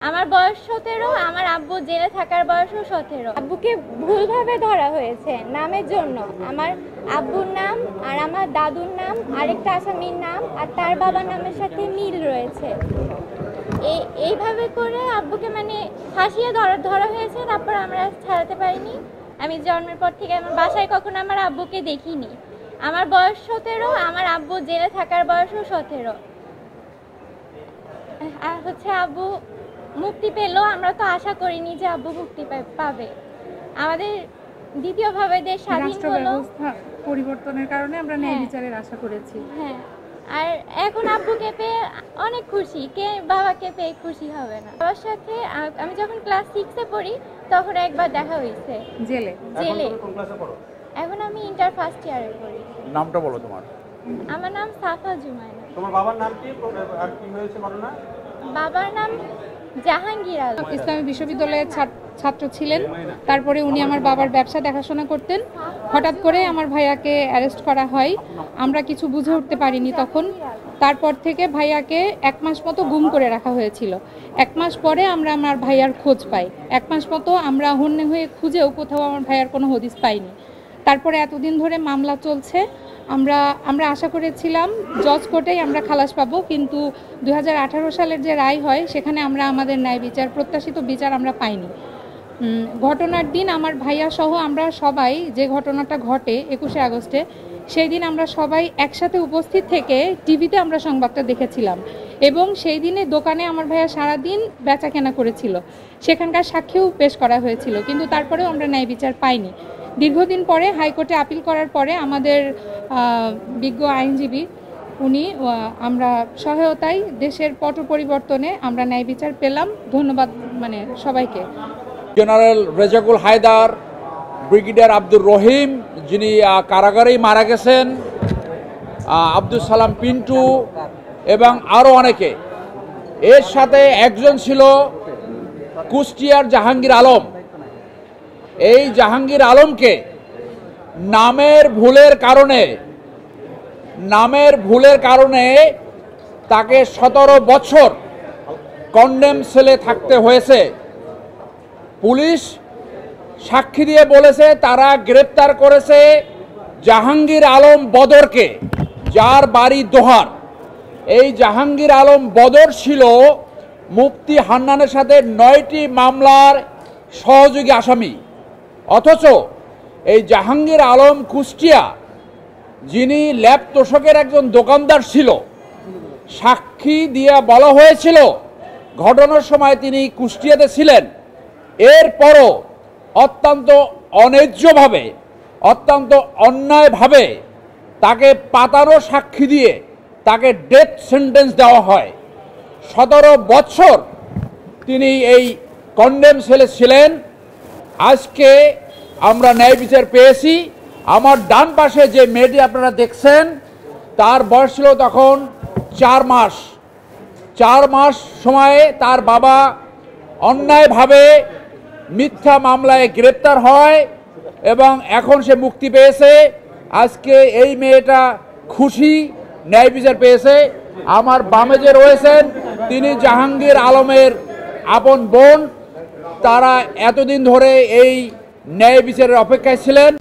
আমার বয়স 17, আমার আব্বু জেলে থাকার বয়সও 17। আব্বুকে ভুলভাবে ধরা হয়েছে নামের জন্য। আমার আব্বুর নাম আর আমার দাদুর নাম আরেকটা আসামির নাম আর তার বাবার নামের সাথে মিল রয়েছে। এইভাবে করে আব্বুকে মানে ফাঁসিয়ে ধরা হয়েছে। তারপর আমরা ছাড়াতে পারিনি। আমি জন্মের পর থেকে আমার বাসায় কখনো আমার আব্বুকে দেখিনি। আমার বয়স 17, আমার আব্বু জেলে থাকার বয়সও 17। আর আব্বু মুক্তি পেল, আমরা তো আশা করিনি যে আব্বু মুক্তি পাবে। আমাদের দ্বিতীয়ভাবে দেশ স্বাধীন হলো, পরিবর্তনের কারণে আমরা ন্যায় বিচারের আশা করেছি। হ্যাঁ, আর এখন আব্বুকে পেয়ে অনেক খুশি। কে বাবাকে পেয়ে খুশি হবে না? বাবার সাথে আমি যখন ক্লাস 6-এ পড়ি তখন একবার দেখা হয়েছে জেলে। এখন আমি ইন্টার ফার্স্ট ইয়ারে পড়ি। নামটা বলো তোমার? আমার নাম সাফা জুমাইনা। তোমার বাবার নাম কি আর কি হয়েছে ঘটনা? বাবার নাম জাহাঙ্গীর আলম। ইসলামী বিশ্ববিদ্যালয়ের ছাত্র ছিলেন। তারপরে উনি আমার বাবার ব্যবসা দেখাশোনা করতেন। হঠাৎ করে আমার ভাইয়াকে অ্যারেস্ট করা হয়। আমরা কিছু বুঝে উঠতে পারিনি তখন। তারপর থেকে ভাইয়াকে 1 মাস মতো গুম করে রাখা হয়েছিল। 1 মাস পরে আমরা আমার ভাইয়ার খোঁজ পাই। 1 মাস মতো আমরা হন্যে হয়ে খুঁজেও কোথাও আমার ভাইয়ার কোনো হদিস পাইনি। তারপরে এতদিন ধরে মামলা চলছে। আমরা আশা করেছিলাম জজ কোর্টেই আমরা খালাস পাবো, কিন্তু 2018 সালের যে রায় হয় সেখানে আমরা আমাদের ন্যায় বিচার, প্রত্যাশিত বিচার আমরা পাইনি। ঘটনার দিন আমার ভাইয়া সহ আমরা সবাই, যে ঘটনাটা ঘটে 21শে আগস্টে, সেই দিন আমরা সবাই একসাথে উপস্থিত থেকে টিভিতে আমরা সংবাদটা দেখেছিলাম এবং সেই দিনে দোকানে আমার ভাইয়া সারাদিন বেচা কেনা করেছিল। সেখানকার সাক্ষীও পেশ করা হয়েছিল, কিন্তু তারপরেও আমরা ন্যায় বিচার পাইনি। দীর্ঘদিন পরে হাইকোর্টে আপিল করার পরে আমাদের বিজ্ঞ আইনজীবী উনি আমরা সহায়তায় দেশের পট পরিবর্তনে আমরা ন্যায় বিচার পেলাম। ধন্যবাদ সবাইকে। জেনারেল রেজাকুল হায়দার, ব্রিগেডিয়ার আব্দুর রহিম যিনি কারাগারেই মারা গেছেন, আব্দুল সালাম পিন্টু এবং আরও অনেকে। এর সাথে একজন ছিল কুষ্টিয়ার জাহাঙ্গীর আলম। এই জাহাঙ্গীর আলমকে নামের ভুলের কারণে তাকে 17 বছর কন্ডেম সেলে থাকতে হয়েছে। পুলিশ সাক্ষী দিয়ে বলেছে তারা গ্রেপ্তার করেছে জাহাঙ্গীর আলম বদরকে, যার বাড়ি দোহার। এই জাহাঙ্গীর আলম বদর ছিল মুফতি হান্নানের সাথে 9টি মামলার সহযোগী আসামি। অথচ এই জাহাঙ্গীর আলম কুষ্টিয়া, যিনি ল্যাব তোষকের একজন দোকানদার ছিল, সাক্ষী দিয়ে বলা হয়েছিল ঘটনার সময় তিনি কুষ্টিয়াতে ছিলেন। এরপরও অত্যন্ত অন্যায্যভাবে, অত্যন্ত অন্যায়ভাবে তাকে পাতানো সাক্ষী দিয়ে তাকে ডেথ সেন্টেন্স দেওয়া হয়। 17 বছর তিনি এই কন্ডেম সেলে ছিলেন। আজকে আমরা ন্যায় বিচার পেয়েছি। আমার ডান পাশে যে মেয়েটি আপনারা দেখছেন, তার বয়স ছিল তখন 4 মাস। 4 মাস সময়ে তার বাবা অন্যায়ভাবে মিথ্যা মামলায় গ্রেপ্তার হয় এবং এখন সে মুক্তি পেয়েছে। আজকে এই মেয়েটা খুশি, ন্যায় বিচার পেয়েছে। আমার বামে যে রয়েছেন তিনি জাহাঙ্গীর আলমের আপন বোন। তারা এতদিন ধরে এই ন্যায় বিচারের অপেক্ষায় ছিলেন।